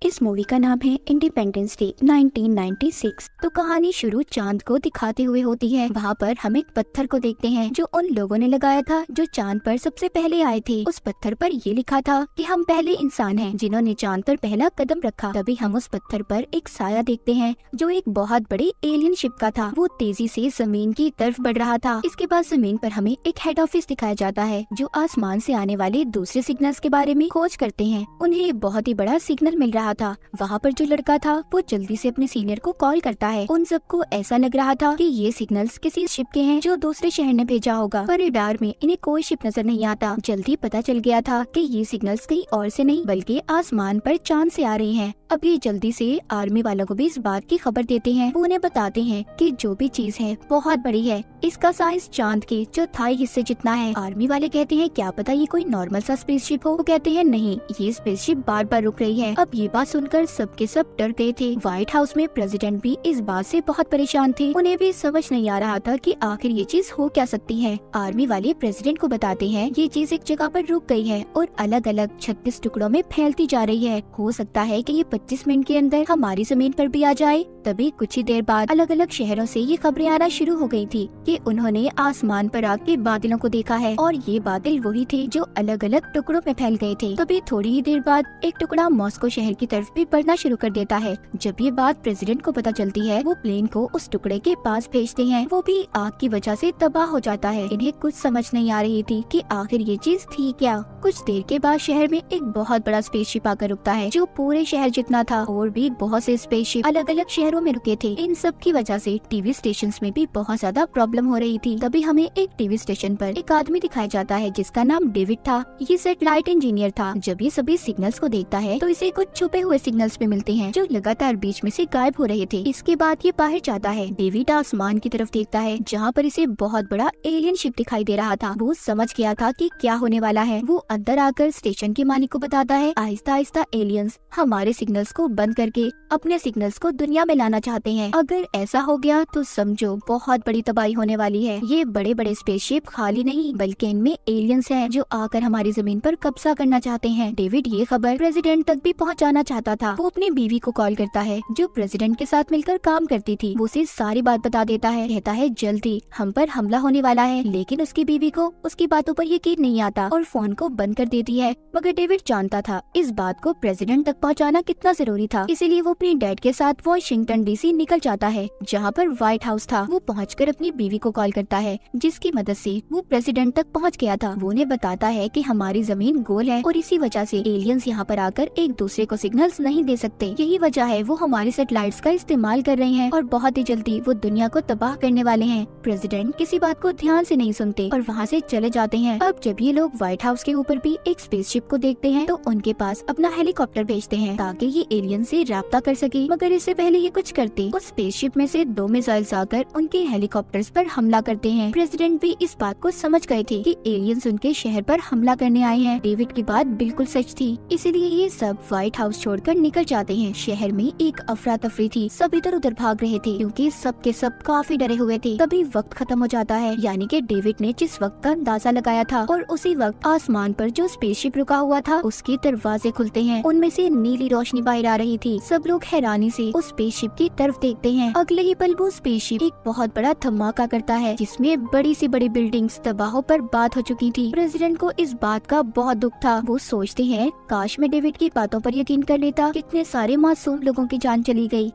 इस मूवी का नाम है इंडिपेंडेंस डे 1996। तो कहानी शुरू चांद को दिखाते हुए होती है। वहाँ पर हम एक पत्थर को देखते हैं जो उन लोगों ने लगाया था जो चांद पर सबसे पहले आए थे। उस पत्थर पर ये लिखा था कि हम पहले इंसान हैं जिन्होंने चांद पर पहला कदम रखा। तभी हम उस पत्थर पर एक साया देखते हैं जो एक बहुत बड़ी एलियन शिप का था। वो तेजी से जमीन की तरफ बढ़ रहा था। इसके बाद जमीन पर हमें एक हेड ऑफिस दिखाया जाता है जो आसमान से आने वाले दूसरे सिग्नल्स के बारे में खोज करते हैं। उन्हें बहुत ही बड़ा सिग्नल मिल रहा था। वहाँ पर जो लड़का था वो जल्दी से अपने सीनियर को कॉल करता है। उन सबको ऐसा लग रहा था कि ये सिग्नल्स किसी शिप के हैं जो दूसरे शहर ने भेजा होगा, पर रडार में इन्हें कोई शिप नजर नहीं आता। जल्दी पता चल गया था कि ये सिग्नल्स कहीं और से नहीं बल्कि आसमान पर चांद से आ रहे हैं। अब ये जल्दी से आर्मी वालों को भी इस बात की खबर देते हैं। वो उन्हें बताते हैं कि जो भी चीज है बहुत बड़ी है, इसका साइज चांद के चौथाई हिस्से जितना है। आर्मी वाले कहते हैं क्या पता ये कोई नॉर्मल सा स्पेसशिप हो। वो कहते हैं नहीं, ये स्पेसशिप बार बार रुक रही है। अब ये बात सुनकर सबके सब डर गए थे। व्हाइट हाउस में प्रेसिडेंट भी इस बात से बहुत परेशान थे। उन्हें भी समझ नहीं आ रहा था कि आखिर ये चीज हो क्या सकती है। आर्मी वाले प्रेसिडेंट को बताते हैं ये चीज एक जगह पर रुक गई है और अलग अलग 36 टुकड़ों में फैलती जा रही है। हो सकता है कि ये 25 मिनट के अंदर हमारी जमीन पर भी आ जाए। तभी कुछ ही देर बाद अलग अलग शहरों से ये खबरें आना शुरू हो गई थी कि उन्होंने आसमान पर आके बादलों को देखा है और ये बादल वही थे जो अलग अलग टुकड़ों में फैल गए थे। तभी थोड़ी ही देर बाद एक टुकड़ा मॉस्को शहर की तरफ भी बढ़ना शुरू कर देता है। जब ये बात प्रेसिडेंट को पता चलती है वो प्लेन को उस टुकड़े के पास भेजते हैं। वो भी आग की वजह से तबाह हो जाता है। इन्हें कुछ समझ नहीं आ रही थी कि आखिर ये चीज थी क्या। कुछ देर के बाद शहर में एक बहुत बड़ा स्पेसशिप आकर रुकता है जो पूरे शहर जितना था। और भी बहुत से स्पेसशिप अलग अलग शहरों में रुके थे। इन सब की वजह से टीवी स्टेशन में भी बहुत ज्यादा प्रॉब्लम हो रही थी। तभी हमें एक टीवी स्टेशन पर एक आदमी दिखाया जाता है जिसका नाम डेविड था। ये सैटेलाइट इंजीनियर था। जब ये सभी सिग्नल्स को देखता है तो इसे कुछ छुपे हुए सिग्नल्स भी मिलते हैं जो लगातार बीच में से गायब हो रहे थे। इसके बाद ये बाहर जाता है। डेविड आसमान की तरफ देखता है जहाँ पर इसे बहुत बड़ा एलियन शिप दिखाई दे रहा था। वो समझ गया था कि क्या होने वाला है। वो अंदर आकर स्टेशन के मालिक को बताता है आहिस्ता आहिस्ता एलियंस हमारे सिग्नल्स को बंद करके अपने सिग्नल्स को दुनिया में लाना चाहते हैं। अगर ऐसा हो गया तो समझो बहुत बड़ी तबाही होने वाली है। ये बड़े बड़े स्पेसशिप खाली नहीं बल्कि इनमें एलियंस हैं जो आकर हमारी जमीन पर कब्जा करना चाहते हैं। डेविड ये खबर प्रेसिडेंट तक भी पहुंचाना चाहता था। वो अपनी बीवी को कॉल करता है जो प्रेसिडेंट के साथ मिलकर काम करती थी। वो उसे सारी बात बता देता है। कहता है जल्दी हम पर हमला होने वाला है। लेकिन उसकी बीवी को उसकी बातों पर यकीन नहीं आता और फोन को बंद कर देती है। मगर डेविड जानता था इस बात को प्रेसिडेंट तक पहुंचाना कितना जरूरी था। इसीलिए वो अपनी डैड के साथ वॉशिंगटन डीसी निकल जाता है जहाँ पर व्हाइट हाउस था। वो पहुंचकर अपनी बीवी को कॉल करता है जिसकी मदद से वो प्रेसिडेंट तक पहुंच गया था। वो उन्हें बताता है कि हमारी जमीन गोल है और इसी वजह से एलियंस यहाँ पर आकर एक दूसरे को सिग्नल्स नहीं दे सकते। यही वजह है वो हमारी सैटेलाइट्स का इस्तेमाल कर रहे हैं और बहुत ही जल्दी वो दुनिया को तबाह करने वाले हैं। प्रेसिडेंट किसी बात को ध्यान से नहीं सुनते और वहाँ से चले जाते हैं। अब जब ये लोग व्हाइट हाउस के ऊपर भी एक स्पेसशिप को देखते हैं तो उनके पास अपना हेलीकॉप्टर भेजते हैं ताकि ये एलियन से राब्ता कर सके। मगर इससे पहले ये कुछ करते उस स्पेसशिप में से 2 मिसाइल्स आकर उनके हेलीकॉप्टर्स पर हमला करते हैं। प्रेसिडेंट भी इस बात को समझ गए थे कि एलियंस उनके शहर पर हमला करने आए हैं। डेविड की बात बिल्कुल सच थी। इसीलिए ये सब व्हाइट हाउस छोड़कर निकल जाते हैं। शहर में एक अफरा तफरी थी। सब इधर उधर भाग रहे थे क्योंकि सब के सब काफी डरे हुए थे। तभी वक्त खत्म हो जाता है, यानी कि डेविड ने जिस वक्त का अंदाजा लगाया था और उसी वक्त आसमान पर जो स्पेसशिप रुका हुआ था उसके दरवाजे खुलते हैं। उनमें से नीली रोशनी बाहर आ रही थी। सब लोग हैरानी से उस स्पेसशिप की तरफ देखते हैं। अगले ही पल वो स्पेसशिप एक बहुत बड़ा धमाका करता है जिसमें बड़ी सी बड़ी बिल्डिंग्स तबाह पर बात हो चुकी थी। प्रेसिडेंट को इस बात का बहुत दुख था। वो सोचते हैं काश मैं डेविड की बातों पर यकीन कर लेता, कितने सारे मासूम लोगों की जान चली गई।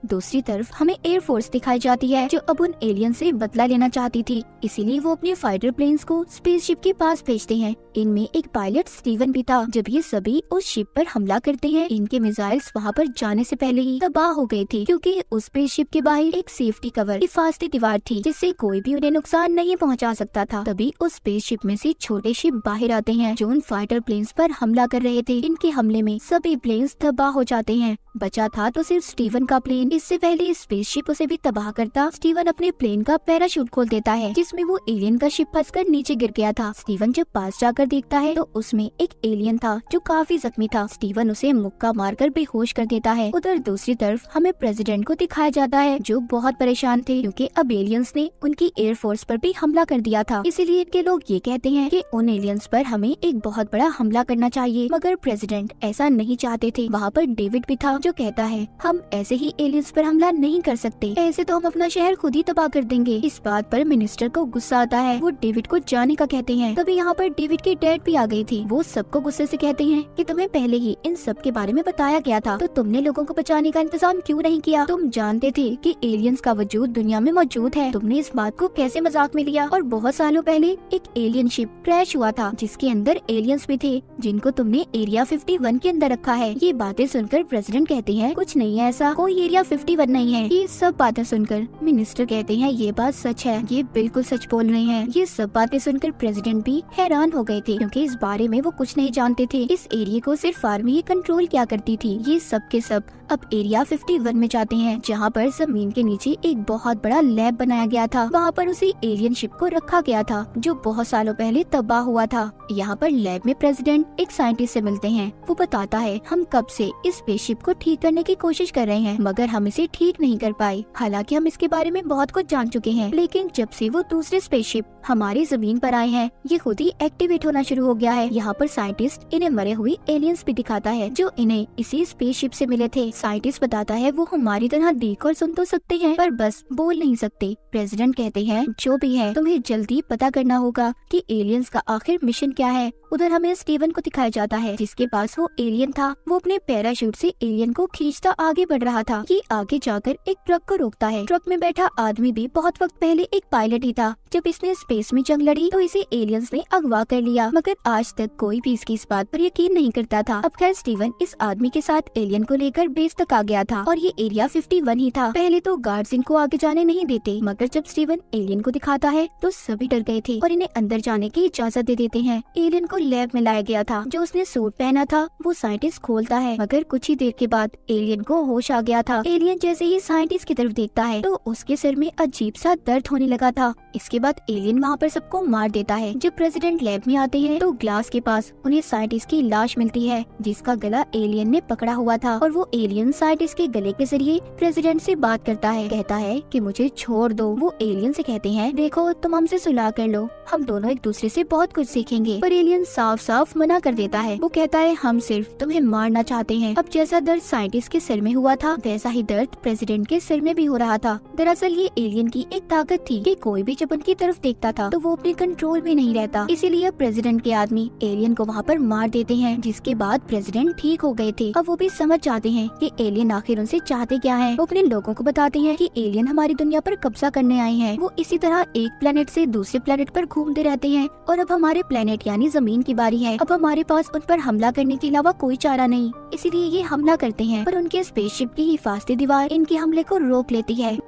दूसरी तरफ हमें एयरफोर्स दिखाई जाती है जो अब उन एलियन से बदला लेना चाहती थी। इसीलिए वो अपने फाइटर प्लेन्स को स्पेसशिप के पास भेजते हैं। इनमें एक पायलट स्टीवन भी था। जब ये सभी उस शिप पर हमला करते हैं इनके मिसाइल्स वहाँ पर जाने से पहले ही तबाह हो गए थे क्योंकि उस स्पेसशिप के बाहर एक सेफ्टी कवर हिफाजती दीवार थी जिससे कोई भी उन्हें नुकसान नहीं पहुँचा सकता था। तभी उस स्पेसशिप में से छोटे शिप बाहर आते हैं जो उन फाइटर प्लेन्स पर हमला कर रहे थे। इनके हमले में सभी प्लेन्स तबाह हो जाते हैं। बचा था तो सिर्फ स्टीवन का प्लेन। इससे पहले स्पेसशिप उसे भी तबाह करता, स्टीवन अपने प्लेन का पैराशूट खोल देता है, जिसमें वो एलियन का शिप फंसकर नीचे गिर गया था। स्टीवन जब पास जाकर देखता है तो उसमें एक एलियन था जो काफी जख्मी था। स्टीवन उसे मुक्का मारकर बेहोश कर देता है। उधर दूसरी तरफ हमें प्रेसिडेंट को दिखाया जाता है जो बहुत परेशान थे क्योंकि अब एलियंस ने उनकी एयरफोर्स पर भी हमला कर दिया था। इसीलिए इनके लोग ये कहते हैं कि उन एलियंस पर हमें एक बहुत बड़ा हमला करना चाहिए, मगर प्रेसिडेंट ऐसा नहीं चाहते थे। वहाँ पर डेविड भी था जो कहता है हम ऐसे ही एलियंस पर हमला नहीं कर सकते, ऐसे तो हम अपना शहर खुद ही तबाह कर देंगे। इस बात पर मिनिस्टर को गुस्सा आता है, वो डेविड को जाने का कहते हैं। तभी यहाँ पर डेविड की डैड भी आ गई थी। वो सबको गुस्से से कहते हैं कि तुम्हें पहले ही इन सब के बारे में बताया गया था, तो तुमने लोगों को बचाने का इंतजाम क्यों नहीं किया? तुम जानते थे कि एलियंस का वजूद दुनिया में मौजूद है, तुमने इस बात को कैसे मजाक में लिया? और बहुत सालों पहले एक एलियन शिप क्रैश हुआ था जिसके अंदर एलियंस भी थे जिनको तुमने एरिया 51 के अंदर रखा है। ये बातें सुनकर प्रेसिडेंट कहते हैं कुछ नहीं है ऐसा, कोई एरिया 51 नहीं है। ये सब बातें सुनकर मिनिस्टर कहते हैं ये बात सच है, ये बिल्कुल सच बोल रहे हैं। ये सब बातें सुनकर प्रेसिडेंट भी हैरान हो गए थे क्योंकि इस बारे में वो कुछ नहीं जानते थे। इस एरिया को सिर्फ आर्मी ही कंट्रोल किया करती थी। ये सब के सब अब एरिया 51 में जाते हैं जहाँ पर जमीन के नीचे एक बहुत बड़ा लैब बनाया गया था। वहाँ पर उसी एलियन शिप को रखा गया था जो बहुत सालों पहले तबाह हुआ था। यहाँ पर लैब में प्रेसिडेंट एक साइंटिस्ट से मिलते हैं। वो बताता है हम कब से इस स्पेसशिप को ठीक करने की कोशिश कर रहे हैं मगर हम इसे ठीक नहीं कर पाए। हालांकि हम इसके बारे में बहुत कुछ जान चुके हैं, लेकिन जब से वो दूसरे स्पेसशिप हमारी जमीन पर आए हैं ये खुद ही एक्टिवेट होना शुरू हो गया है। यहाँ पर साइंटिस्ट इन्हें मरे हुए एलियंस भी दिखाता है जो इन्हें इसी स्पेसशिप से मिले थे। साइंटिस्ट बताता है वो हमारी तरह देख और सुन तो सकते हैं पर बस बोल नहीं सकते। प्रेसिडेंट कहते हैं जो भी है तुम्हें जल्दी पता करना होगा कि एलियंस का आखिर मिशन क्या है। उधर हमें स्टीवन को दिखाया जाता है जिसके पास वो एलियन था। वो अपने पैराशूट से एलियन को खींचता आगे बढ़ रहा था। ये आगे जाकर एक ट्रक को रोकता है। ट्रक में बैठा आदमी भी बहुत वक्त पहले एक पायलट ही था। जब इसने स्पेस में जंग लड़ी तो इसे एलियंस ने अगवा कर लिया, मगर आज तक कोई भी इसकी इस बात पर यकीन नहीं करता था। अब खैर स्टीवन इस आदमी के साथ एलियन को लेकर बेस तक आ गया था और ये एरिया 51 ही था। पहले तो गार्ड्स इनको आगे जाने नहीं देते, मगर जब स्टीवन एलियन को दिखाता है तो सभी डर गए थे और इन्हें अंदर जाने की इजाजत दे देते हैं। एलियन को लैब में लाया गया था। जो उसने सूट पहना था वो साइंटिस्ट खोलता है, मगर कुछ ही देर के बाद एलियन को होश आ गया था। एलियन जैसे ही साइंटिस्ट की तरफ देखता है तो उसके सिर में अजीब सा दर्द होने लगा था। इसके बाद एलियन वहाँ पर सबको मार देता है। जब प्रेसिडेंट लैब में आते हैं तो ग्लास के पास उन्हें साइंटिस्ट की लाश मिलती है जिसका गला एलियन ने पकड़ा हुआ था और वो एलियन साइंटिस्ट के गले के जरिए प्रेसिडेंट से बात करता है। कहता है कि मुझे छोड़ दो। वो एलियन से कहते हैं देखो तुम हमसे सुलह कर लो, हम दोनों एक दूसरे से बहुत कुछ सीखेंगे। पर एलियन साफ साफ मना कर देता है। वो कहता है हम सिर्फ तुम्हें मारना चाहते हैं। अब जैसा दर्द साइंटिस्ट के सिर में हुआ था वैसा ही दर्द प्रेसिडेंट के सिर में भी हो रहा था। दरअसल ये एलियन की एक ताकत थी कि कोई भी जब उनकी तरफ देखता था तो वो अपने कंट्रोल में नहीं रहता। इसीलिए प्रेसिडेंट के आदमी एलियन को वहाँ पर मार देते हैं, जिसके बाद प्रेसिडेंट ठीक हो गए थे। अब वो भी समझ जाते हैं कि एलियन आखिर उनसे चाहते क्या है। वो अपने लोगों को बताते हैं कि एलियन हमारी दुनिया पर कब्जा करने आए हैं। वो इसी तरह एक प्लेनेट से दूसरे प्लेनेट पर घूमते रहते हैं और अब हमारे प्लेनेट यानी जमीन की बारी है। अब हमारे पास उन पर हमला करने के अलावा कोई चारा नहीं, इसीलिए ये हमला करते हैं। पर उनके स्पेसशिप की हिफाजती दीवार इनके हमले को रोक लेती है।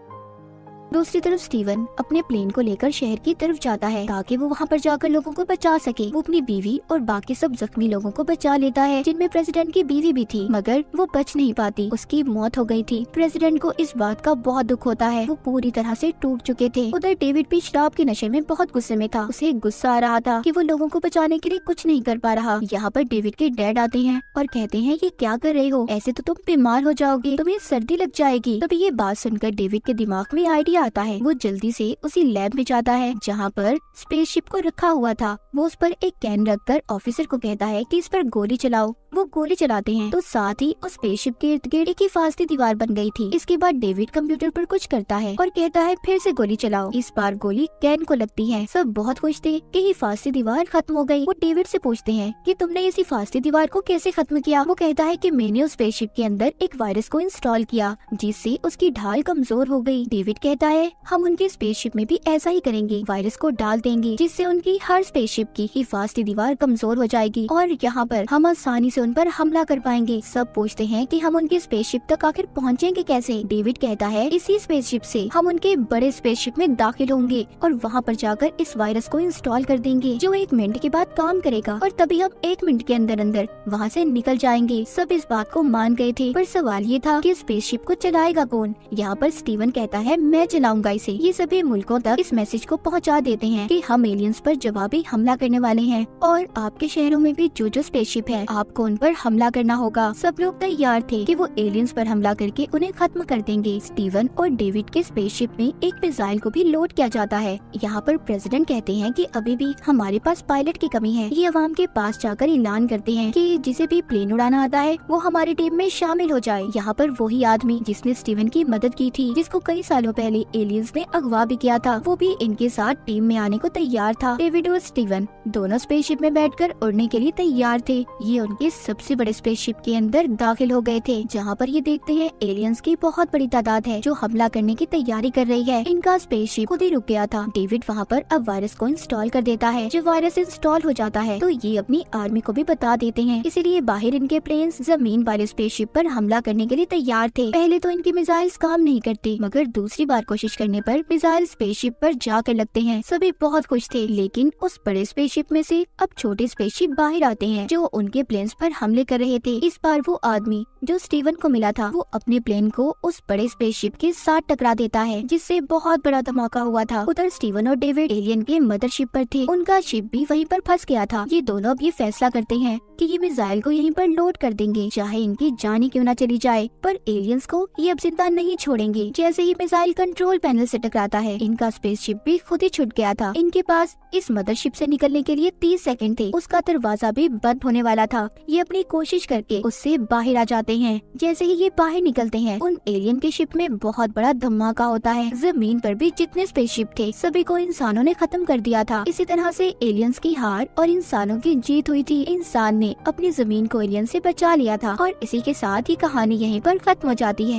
दूसरी तरफ स्टीवन अपने प्लेन को लेकर शहर की तरफ जाता है ताकि वो वहाँ पर जाकर लोगों को बचा सके। वो अपनी बीवी और बाकी सब जख्मी लोगों को बचा लेता है जिनमें प्रेसिडेंट की बीवी भी थी, मगर वो बच नहीं पाती, उसकी मौत हो गई थी। प्रेसिडेंट को इस बात का बहुत दुख होता है, वो पूरी तरह से टूट चुके थे। उधर डेविड भी शराब के नशे में बहुत गुस्से में था। उसे गुस्सा आ रहा था कि वो लोगों को बचाने के लिए कुछ नहीं कर पा रहा। यहाँ पर डेविड के डैड आते हैं और कहते हैं ये क्या कर रहे हो, ऐसे तो तुम बीमार हो जाओगे, तुम्हें सर्दी लग जाएगी। तभी ये बात सुनकर डेविड के दिमाग में आइडिया आता है। वो जल्दी से उसी लैब में जाता है जहाँ पर स्पेसशिप को रखा हुआ था। वो उस पर एक कैन रखकर ऑफिसर को कहता है कि इस पर गोली चलाओ। वो गोली चलाते हैं तो साथ ही उस स्पेसशिप के इर्द गिर्द एक हिफाजती दीवार बन गई थी। इसके बाद डेविड कंप्यूटर पर कुछ करता है और कहता है फिर से गोली चलाओ। इस बार गोली कैन को लगती है। सब बहुत खुश थे कि हिफाजती दीवार खत्म हो गई। वो डेविड से पूछते हैं कि तुमने इस हिफाजती दीवार को कैसे खत्म किया। वो कहता है कि मैंने उस स्पेसशिप के अंदर एक वायरस को इंस्टॉल किया जिससे उसकी ढाल कमजोर हो गई। डेविड कहता कहता है हम उनकी स्पेसशिप में भी ऐसा ही करेंगे, वायरस को डाल देंगे जिससे उनकी हर स्पेसशिप की हिफाजती दीवार कमजोर हो जाएगी और यहाँ पर हम आसानी से उन पर हमला कर पाएंगे। सब पूछते हैं कि हम उनकी स्पेसशिप तक आखिर पहुँचेंगे कैसे। डेविड कहता है इसी स्पेसशिप से हम उनके बड़े स्पेसशिप में दाखिल होंगे और वहाँ पर जाकर इस वायरस को इंस्टॉल कर देंगे जो 1 मिनट के बाद काम करेगा और तभी हम 1 मिनट के अंदर अंदर वहाँ से निकल जाएंगे। सब इस बात को मान गए थे, पर सवाल ये था कि स्पेसशिप को चलाएगा कौन। यहाँ पर स्टीवन कहता है मैं चलाऊंगा इसे। ये सभी मुल्कों तक इस मैसेज को पहुँचा देते हैं कि हम एलियंस पर जवाबी हमला करने वाले हैं और आपके शहरों में भी जो स्पेसशिप है आपको उन पर हमला करना होगा। सब लोग तैयार थे कि वो एलियंस पर हमला करके उन्हें खत्म कर देंगे। स्टीवन और डेविड के स्पेसशिप में एक मिसाइल को भी लोड किया जाता है। यहाँ पर प्रेसिडेंट कहते हैं कि अभी भी हमारे पास पायलट की कमी है। ये अवाम के पास जाकर ऐलान करते हैं कि जिसे भी प्लेन उड़ाना आता है वो हमारी टीम में शामिल हो जाए। यहाँ पर वही आदमी जिसने स्टीवन की मदद की थी, जिसको कई सालों पहले एलियंस ने अगवा भी किया था, वो भी इनके साथ टीम में आने को तैयार था। डेविड और स्टीवन दोनों स्पेसशिप में बैठकर उड़ने के लिए तैयार थे। ये उनके सबसे बड़े स्पेसशिप के अंदर दाखिल हो गए थे, जहाँ पर ये देखते हैं एलियंस की बहुत बड़ी तादाद है जो हमला करने की तैयारी कर रही है। इनका स्पेसशिप खुद ही रुक गया था। डेविड वहाँ पर अब वायरस को इंस्टॉल कर देता है। जब वायरस इंस्टॉल हो जाता है तो ये अपनी आर्मी को भी बता देते हैं, इसीलिए बाहर इनके प्लेन्स जमीन वाले स्पेसशिप पर हमला करने के लिए तैयार थे। पहले तो इनके मिसाइल्स काम नहीं करते, मगर दूसरी बार कोशिश करने पर मिसाइल स्पेसशिप पर जाकर लगते हैं। सभी बहुत खुश थे, लेकिन उस बड़े स्पेसशिप में से अब छोटे स्पेसशिप बाहर आते हैं जो उनके प्लेन्स पर हमले कर रहे थे। इस बार वो आदमी जो स्टीवन को मिला था वो अपने प्लेन को उस बड़े स्पेसशिप के साथ टकरा देता है, जिससे बहुत बड़ा धमाका हुआ था। उधर स्टीवन और डेविड एलियन के मदरशिप पर थे, उनका शिप भी वहीं पर फंस गया था। ये दोनों अब ये फैसला करते हैं कि ये मिसाइल को यहीं पर लोड कर देंगे, चाहे इनकी जान ही क्यों न चली जाए, पर एलियंस को ये अब जिंदा नहीं छोड़ेंगे। जैसे ही मिसाइल कंट्रोल पैनल से टकराता है, इनका स्पेसशिप भी खुद ही छूट गया था। इनके पास इस मदरशिप से निकलने के लिए 30 सेकंड थे। उसका दरवाजा भी बंद होने वाला था। ये अपनी कोशिश करके उससे बाहर आ जाते हैं। जैसे ही ये बाहर निकलते हैं, उन एलियन के शिप में बहुत बड़ा धमाका होता है। जमीन पर भी जितने स्पेसशिप थे सभी को इंसानों ने खत्म कर दिया था। इसी तरह से एलियंस की हार और इंसानों की जीत हुई थी। इंसान ने अपनी जमीन को एलियन से बचा लिया था और इसी के साथ ही कहानी यहीं पर खत्म हो जाती है।